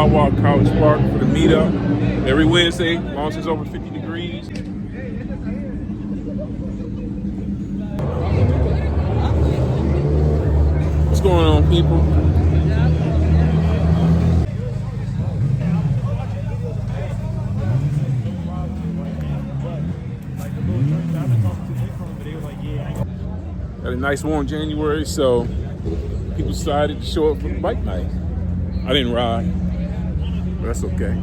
Wawa College Park for the meetup every Wednesday, as long as it's over 50 degrees. What's going on, people? Got a nice warm January, so people decided to show up for bike night. I didn't ride, but that's okay.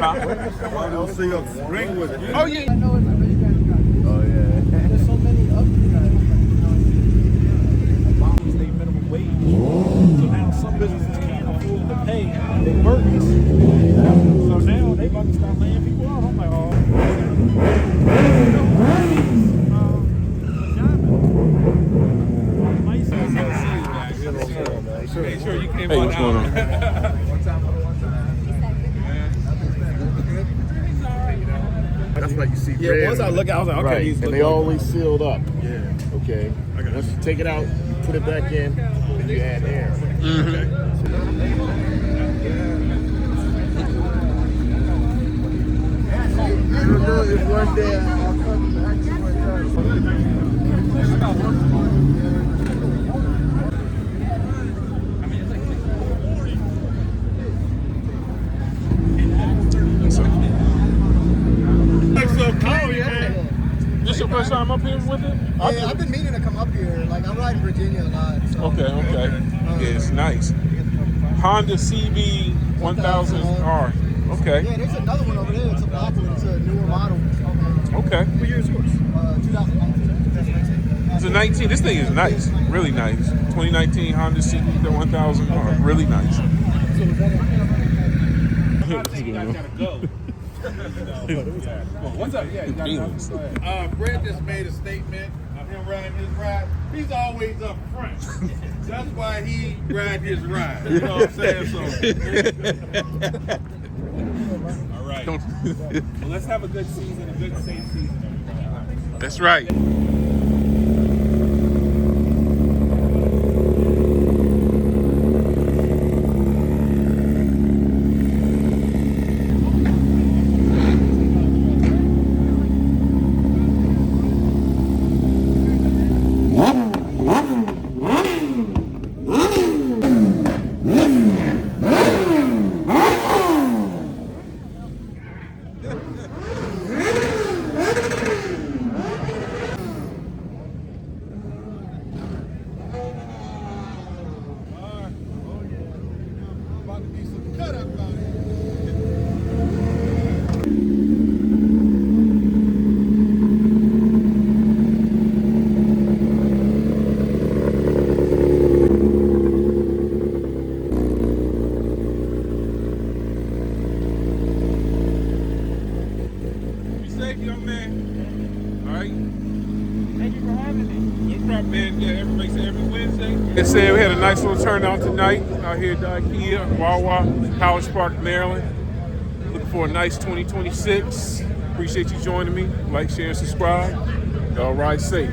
I'll see you bring with it. Oh yeah. Oh yeah. There's so many up here. State minimum wage. So now some businesses can't afford to pay their workers. So now they about to start laying people out. I'm like, oh. Hey, sure you came on out. That's why you see Yeah, red. once I look out, I was like, okay, Right, these and look they like- always sealed up. Yeah. Okay. Once you take it out, you put it back in, and you add air. I don't know if one day I'll come back to This your first time up here with it? Yeah, I've been meaning to come up here. Like, I ride in Virginia a lot. So. Okay. Yeah, it's nice. Honda CB 1000R. Okay. Yeah, there's another one over there. It's a black one. It's a newer model. Okay. What year is yours? 2019. It's a 19. This thing is nice. Really nice. 2019 Honda CB 1000R. Really nice. What's up? Yeah, Brett just made a statement of him riding his ride. He's always up front. That's why he ride his ride. You know what I'm saying? So, all right. Well, let's have a good season, a good safe season. That's right. Young man. All right. Thank you for having me. No problem, man. Yeah, every Wednesday. They said we had a nice little turnout tonight out here at IKEA, Wawa, College Park, Maryland. Looking for a nice 2026. Appreciate you joining me. Like, share, and subscribe. Y'all ride safe.